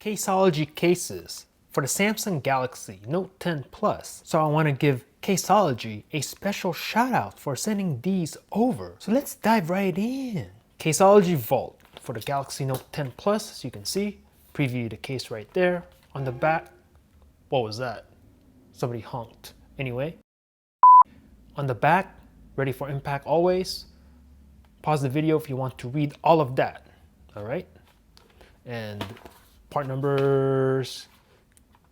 Caseology Cases for the Samsung Galaxy Note 10 Plus. So I want to give Caseology a special shout out for sending these over. So let's dive right in. Caseology Vault for the Galaxy Note 10 Plus, as you can see. Preview the case right there. On the back, what was that? Somebody honked. Anyway, on the back, ready for impact always. Pause the video if you want to read all of that. All right. And part numbers,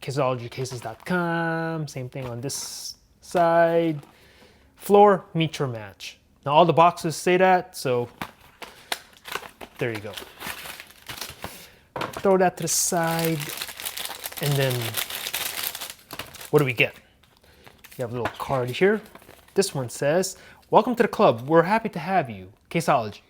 caseologycases.com, same thing on this side. Floor, meet your match. Now all the boxes say that, so there you go. Throw that to the side, and then what do we get? You have a little card here. This one says, "Welcome to the club. We're happy to have you, Caseology."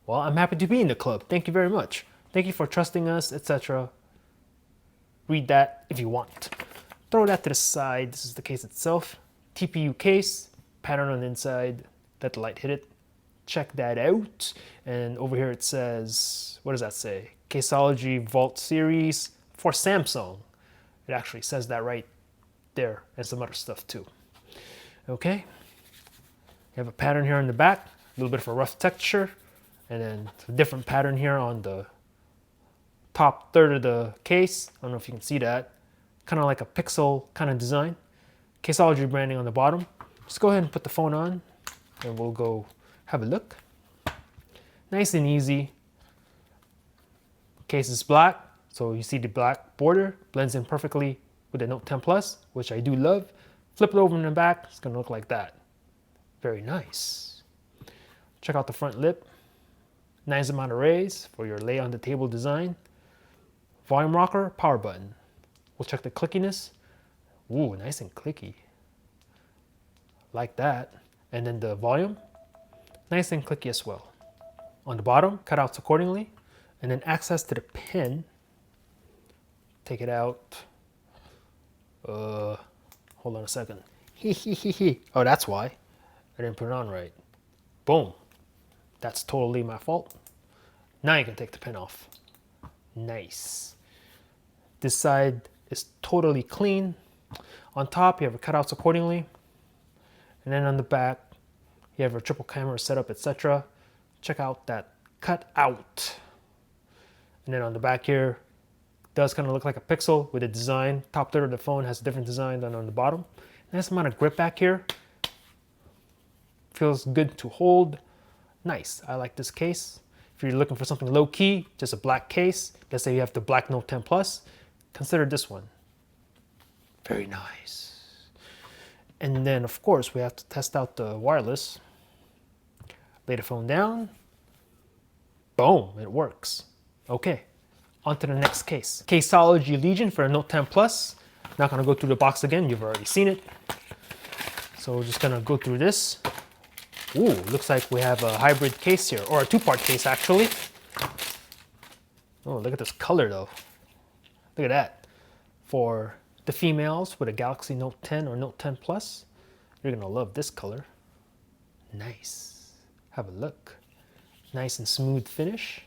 Well, I'm happy to be in the club. Thank you very much. Thank you for trusting us, etc. Read that if you want. Throw that to the side. This is the case itself. TPU case, pattern on the inside. Let the light hit it. Check that out. And over here it says, what does that say? Caseology Vault series for Samsung. It actually says that right there, and some other stuff too. Okay. You have a pattern here on the back, a little bit of a rough texture, and then a different pattern here on the top third of the case. I don't know if you can see that. Kind of like a pixel kind of design. Caseology branding on the bottom. Just go ahead and put the phone on and we'll go have a look. Nice and easy. Case is black, so you see the black border blends in perfectly with the Note 10 Plus, which I do love. Flip it over in the back, it's gonna look like that. Very nice. Check out the front lip. Nice amount of rays for your lay on the table design. Volume rocker, power button. We'll check the clickiness. Ooh, nice and clicky. Like that. And then the volume, nice and clicky as well. On the bottom, cutouts accordingly. And then access to the pen. Take it out. Hold on a second. Oh, that's why. I didn't put it on right. Boom. That's totally my fault. Now you can take the pen off. Nice. This side is totally clean. On top, you have your cutouts accordingly. And then on the back, you have your triple camera setup, etc. Check out that cutout. And then on the back here, does kind of look like a pixel with a design. Top third of the phone has a different design than on the bottom. Nice amount of grip back here. Feels good to hold. Nice. I like this case. If you're looking for something low key, just a black case, let's say you have the black Note 10 Plus, consider this one. Very nice. And then of course we have to test out the wireless. Lay the phone down. Boom, it works. Okay, on to the next case. Caseology Legion for the Note 10 Plus. Not gonna go through the box again, you've already seen it. So we're just gonna go through this. Ooh, looks like we have a hybrid case here, or a two-part case actually. Oh, look at this color though. Look at that. For the females with a Galaxy Note 10 or Note 10 Plus, you're gonna love this color. Nice. Have a look. Nice and smooth finish.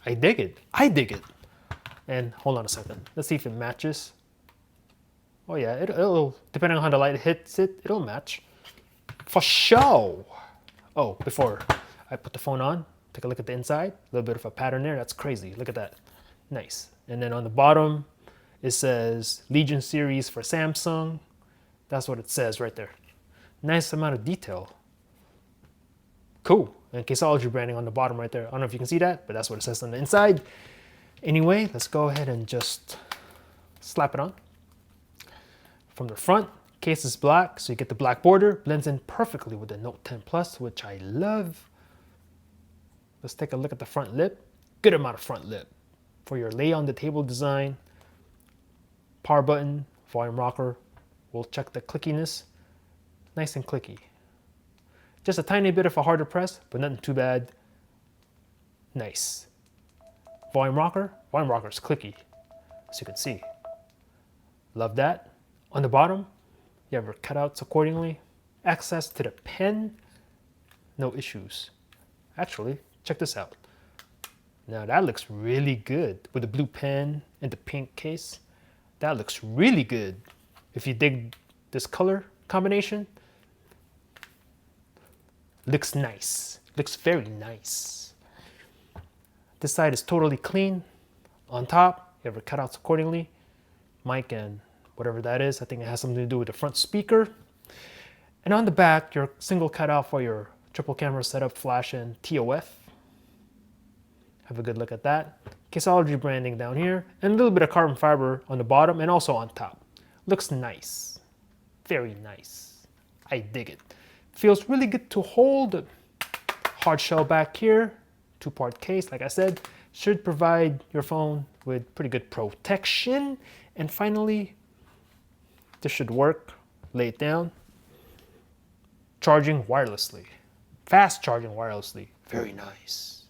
I dig it. I dig it. And hold on a second. Let's see if it matches. Oh yeah, it'll depending on how the light hits it, it'll match. For sure. Oh, before I put the phone on, take a look at the inside. A little bit of a pattern there. That's crazy. Look at that. Nice. And then on the bottom, it says Legion series for Samsung. That's what it says right there. Nice amount of detail. Cool. And Caseology branding on the bottom right there. I don't know if you can see that, but that's what it says on the inside. Anyway, let's go ahead and just slap it on. From the front, case is black, so you get the black border. Blends in perfectly with the Note 10 Plus, which I love. Let's take a look at the front lip. Good amount of front lip. For your lay on the table design. Power button, volume rocker. We'll check the clickiness. Nice and clicky. Just a tiny bit of a harder press, but nothing too bad. Nice. Volume rocker is clicky, as you can see. Love that. On the bottom, you have your cutouts accordingly. Access to the pen, no issues. Actually, check this out. Now that looks really good with the blue pen and the pink case. That looks really good. If you dig this color combination, looks nice. Looks very nice. This side is totally clean. On top, you have your cutouts accordingly. Mic and whatever that is. I think it has something to do with the front speaker. And on the back, your single cutout for your triple camera setup, flash, and TOF. Have a good look at that. Caseology branding down here, and a little bit of carbon fiber on the bottom and also on top. Looks nice. Very nice. I dig it. Feels really good to hold. Hard shell back here. 2-part case, like I said, should provide your phone with pretty good protection. And finally, this should work. Lay it down. Charging wirelessly. Fast charging wirelessly. Very nice.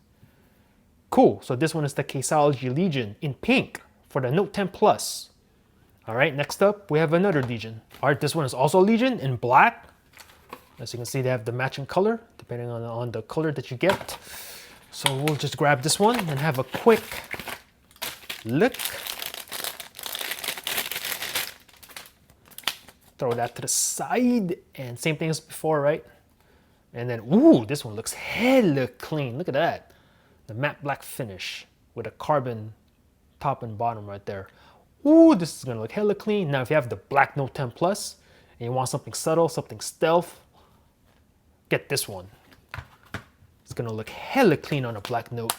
Cool, so this one is the Caseology Legion in pink for the Note 10 Plus. All right, next up, we have another Legion. All right, this one is also Legion in black. As you can see, they have the matching color, depending on the color that you get. So we'll just grab this one and have a quick look. Throw that to the side, and same thing as before, right? And then, ooh, this one looks hella clean. Look at that. The matte black finish with a carbon top and bottom right there. Ooh, this is gonna look hella clean. Now, if you have the black Note 10 Plus and you want something subtle, something stealth, get this one. It's gonna look hella clean on a black Note.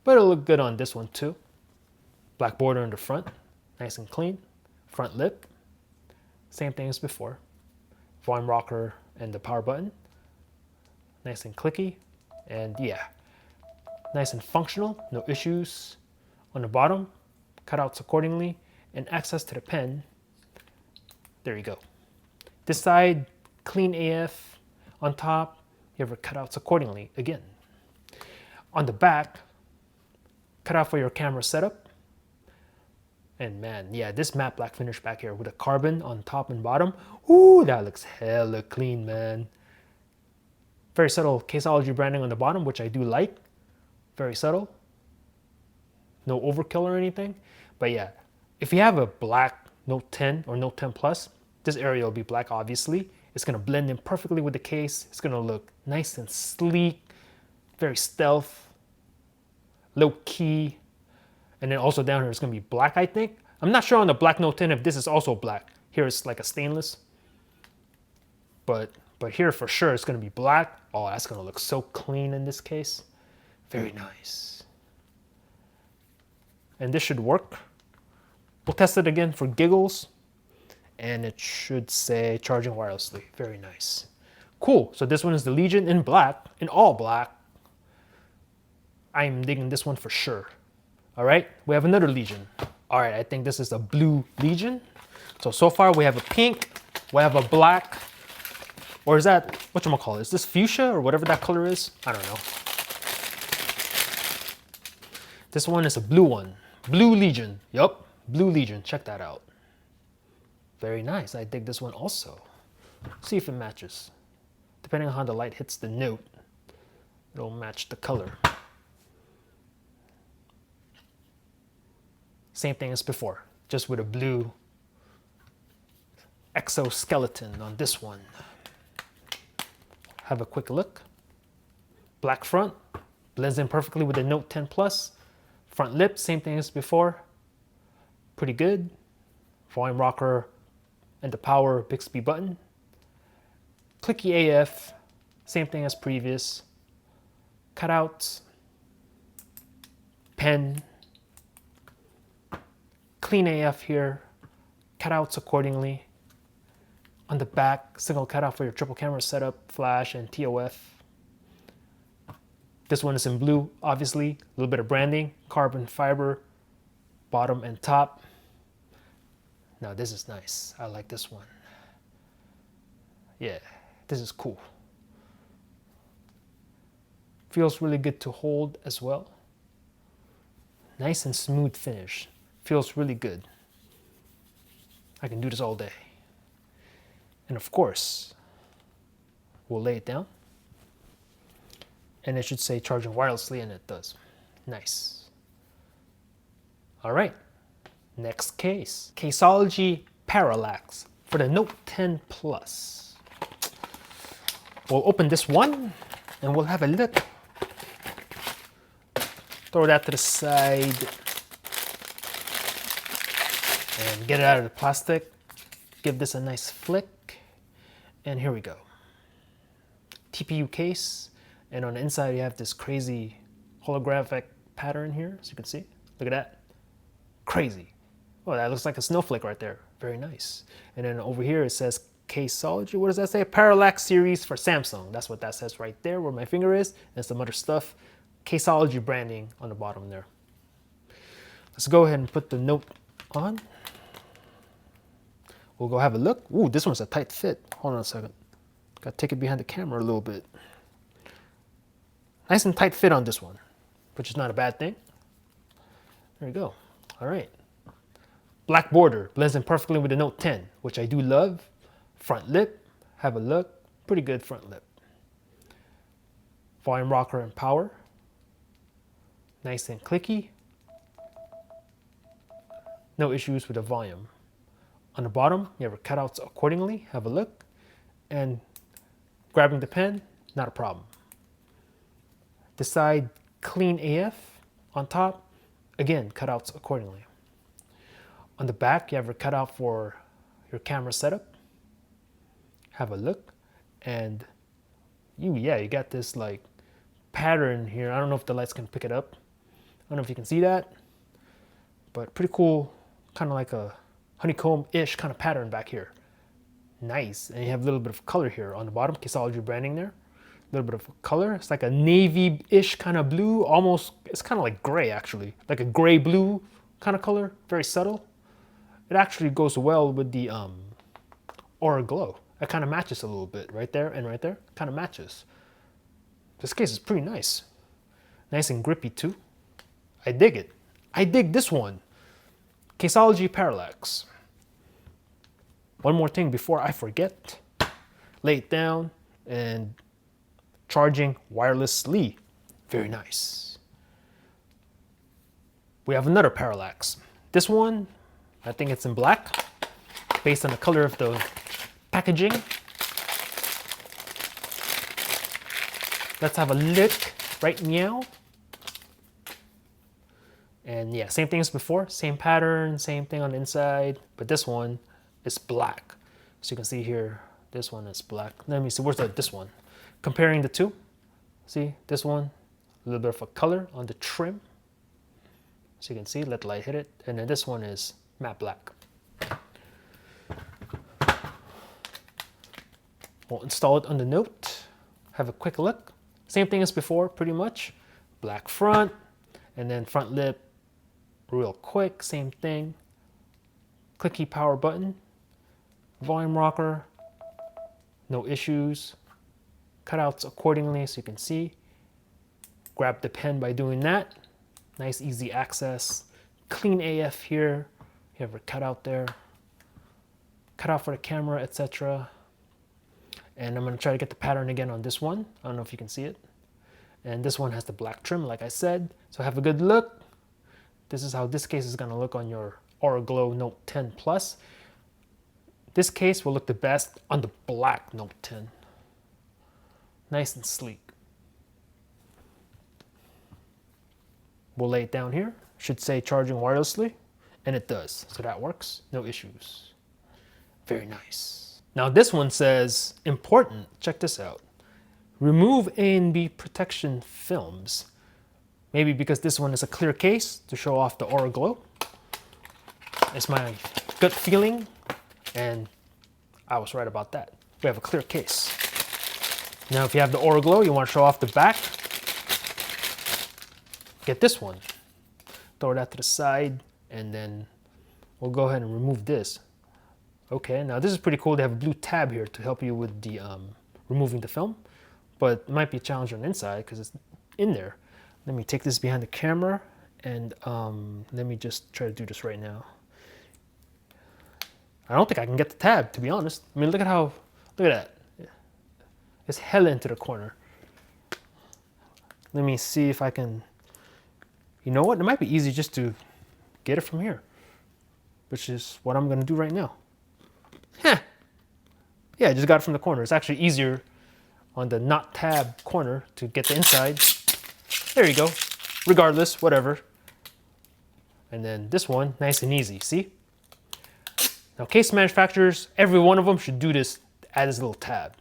But it'll look good on this one too. Black border in the front, nice and clean. Front lip, same thing as before. Volume rocker and the power button, nice and clicky. And yeah, nice and functional, no issues. On the bottom, cutouts accordingly, and access to the pen. There you go. This side, clean AF. On top, you have your cutouts accordingly, again. On the back, cutout for your camera setup. And man, yeah, this matte black finish back here with a carbon on top and bottom. Ooh, that looks hella clean, man. Very subtle Caseology branding on the bottom, which I do like. Very subtle. No overkill or anything. But yeah, if you have a black Note 10 or Note 10 Plus, this area will be black, obviously. It's going to blend in perfectly with the case. It's going to look nice and sleek, very stealth, low key. And then also down here, it's going to be black, I think. I'm not sure on the black Note 10 if this is also black. Here it's like a stainless. But here for sure it's going to be black. Oh, that's going to look so clean in this case. Very nice. And this should work. We'll test it again for giggles. And it should say charging wirelessly. Very nice. Cool. So this one is the Legion in black, in all black. I'm digging this one for sure. All right, we have another Legion. All right, I think this is a blue Legion. So far we have a pink, we have a black, or is that, whatchamacallit, is this fuchsia or whatever that color is? I don't know. This one is a blue one. Blue Legion, yup, blue Legion, check that out. Very nice, I dig this one also. See if it matches. Depending on how the light hits the note, it'll match the color. Same thing as before, just with a blue exoskeleton on this one. Have a quick look. Black front, blends in perfectly with the Note 10 Plus. Front lip, same thing as before. Pretty good. Volume rocker and the power Bixby button. Clicky AF, same thing as previous. Cutouts, pen, clean AF here, cutouts accordingly. On the back, single cutout for your triple camera setup, flash, and TOF. This one is in blue, obviously. A little bit of branding, carbon fiber, bottom and top. Now this is nice. I like this one. Yeah, this is cool. Feels really good to hold as well. Nice and smooth finish. Feels really good. I can do this all day. And of course, we'll lay it down. and it should say charging wirelessly, and it does. Nice. All right, next case. Caseology Parallax for the Note 10 Plus. We'll open this one and we'll have a look. Throw that to the side and get it out of the plastic. Give this a nice flick, and here we go. TPU case, and on the inside you have this crazy holographic pattern here, as you can see. Look at that. Crazy. Oh, that looks like a snowflake right there. Very nice. And then over here it says Caseology, what does that say? Parallax series for Samsung. That's what that says right there where my finger is, and some other stuff. Caseology branding on the bottom there. Let's go ahead and put the Note on. We'll go have a look. Ooh, this one's a tight fit. Hold on a second. Got to take it behind the camera a little bit. Nice and tight fit on this one, which is not a bad thing. There you go. All right. Black border blends in perfectly with the Note 10, which I do love. Front lip, have a look. Pretty good front lip. Volume rocker and power. Nice and clicky. No issues with the volume. On the bottom, you have your cutouts accordingly. Have a look. And grabbing the pen, not a problem. This side, clean AF. On top, again, cutouts accordingly. On the back, you have your cutout for your camera setup. Have a look. And you got this like pattern here. I don't know if the lights can pick it up. I don't know if you can see that, but pretty cool, kind of like a honeycomb-ish kind of pattern back here. Nice. And you have a little bit of color here on the bottom, Caseology branding there. A little bit of color. It's like a navy-ish kind of blue, almost, it's kind of like gray actually, like a gray-blue kind of color, very subtle. It actually goes well with the Aura Glow. It kind of matches a little bit right there and right there, kind of matches. This case is pretty nice. Nice and grippy too. I dig it. I dig this one. Caseology Parallax. One more thing before I forget. Lay it down and charging wirelessly. Very nice. We have another Parallax. This one, I think it's in black, based on the color of the packaging. Let's have a look. Right meow. And yeah, same thing as before, same pattern, same thing on the inside, but this one is black. So you can see here, this one is black. Let me see, where's this one? Comparing the two, see this one, a little bit of a color on the trim. So you can see, let the light hit it. And then this one is matte black. We'll install it on the Note, have a quick look. Same thing as before, pretty much. Black front, and then front lip, real quick, same thing. Clicky power button, volume rocker, no issues. Cutouts accordingly so you can see. Grab the pen by doing that. Nice easy access. Clean AF here. You have your cutout there. Cutout for the camera, etc. And I'm going to try to get the pattern again on this one. I don't know if you can see it. And this one has the black trim, like I said. So have a good look. This is how this case is going to look on your Aura Glow Note 10 Plus. This case will look the best on the black Note 10. Nice and sleek. We'll lay it down here. Should say charging wirelessly, and it does. So that works, no issues. Very nice. Now this one says, important, check this out. Remove A and B protection films. Maybe because this one is a clear case to show off the Aura Glow. It's my gut feeling, and I was right about that. We have a clear case. Now if you have the Aura Glow, you want to show off the back, get this one. Throw that to the side, and then we'll go ahead and remove this. Okay, now this is pretty cool. They have a blue tab here to help you with the removing the film, but it might be a challenge on the inside because it's in there. Let me take this behind the camera, and let me just try to do this right now. I don't think I can get the tab, to be honest. I mean, look at that. It's hella into the corner. Let me see if I can, you know what? It might be easy just to get it from here, which is what I'm gonna do right now. Heh. Yeah, I just got it from the corner. It's actually easier on the not tab corner to get the inside. There you go. Regardless, whatever. And then this one, nice and easy, see? Now case manufacturers, every one of them should do this, add this little tab.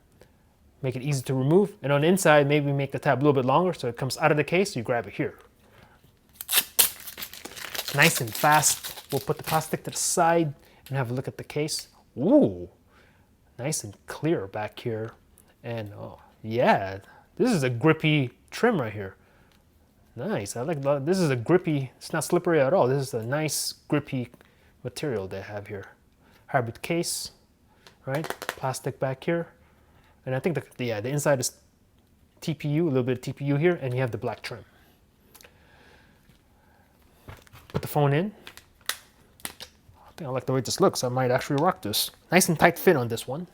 Make it easy to remove. And on the inside, maybe make the tab a little bit longer so it comes out of the case, you grab it here. Nice and fast. We'll put the plastic to the side and have a look at the case. Ooh, nice and clear back here. And oh, yeah, this is a grippy trim right here. Nice, I like that. This is a grippy, it's not slippery at all. This is a nice grippy material they have here. Hybrid case, right? Plastic back here. And I think the inside is TPU, a little bit of TPU here, and you have the black trim. Put the phone in. I think I like the way this looks. I might actually rock this. Nice and tight fit on this one.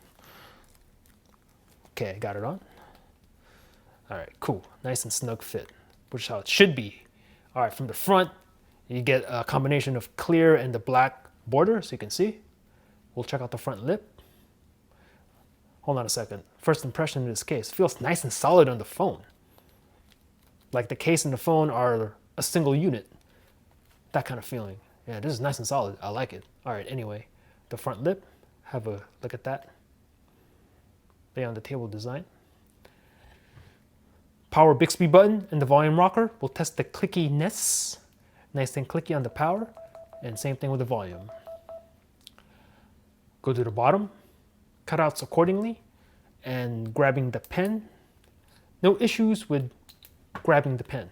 Okay, got it on. All right, cool. Nice and snug fit, which is how it should be. All right, from the front, you get a combination of clear and the black border, so you can see. We'll check out the front lip. Hold on a second. First impression in this case, feels nice and solid on the phone. Like the case and the phone are a single unit. That kind of feeling. Yeah, this is nice and solid. I like it. All right, anyway, the front lip, have a look at that. Lay on the table design. Power Bixby button and the volume rocker. We'll test the clickiness. Nice and clicky on the power. And same thing with the volume. Go to the bottom, cutouts accordingly, and grabbing the pen. No issues with grabbing the pen.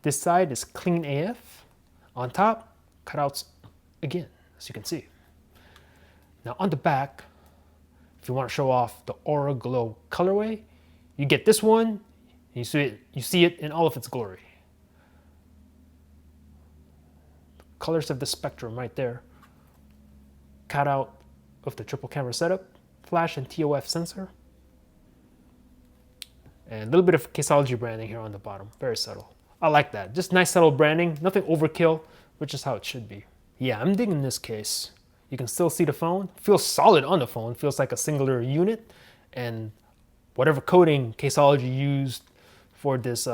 This side is clean AF. On top, cutouts again, as you can see. Now on the back, if you want to show off the Aura Glow colorway, you get this one, you see it in all of its glory. Colors of the spectrum right there. Cutout of the triple camera setup, flash and TOF sensor, and a little bit of Caseology branding here on the bottom, very subtle. I like that, just nice subtle branding, nothing overkill, which is how it should be. Yeah, I'm digging this case. You can still see the phone, feels solid on the phone, feels like a singular unit, and whatever coating Caseology used for this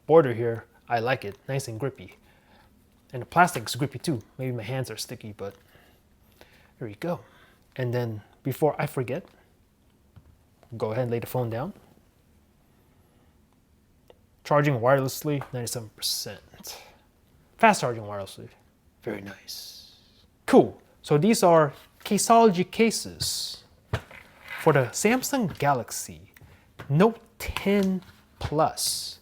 border here, I like it, nice and grippy. And the plastic's grippy too, maybe my hands are sticky, but there you go. And then before I forget, go ahead and lay the phone down. Charging wirelessly, 97%. Fast charging wirelessly, very nice. Cool, so these are Caseology cases for the Samsung Galaxy Note 10 Plus.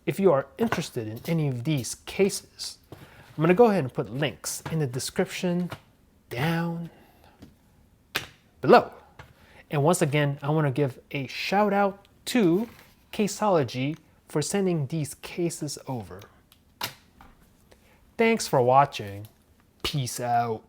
If you are interested in any of these cases, I'm gonna go ahead and put links in the description down below. And once again, I want to give a shout out to Caseology for sending these cases over. Thanks for watching. Peace out.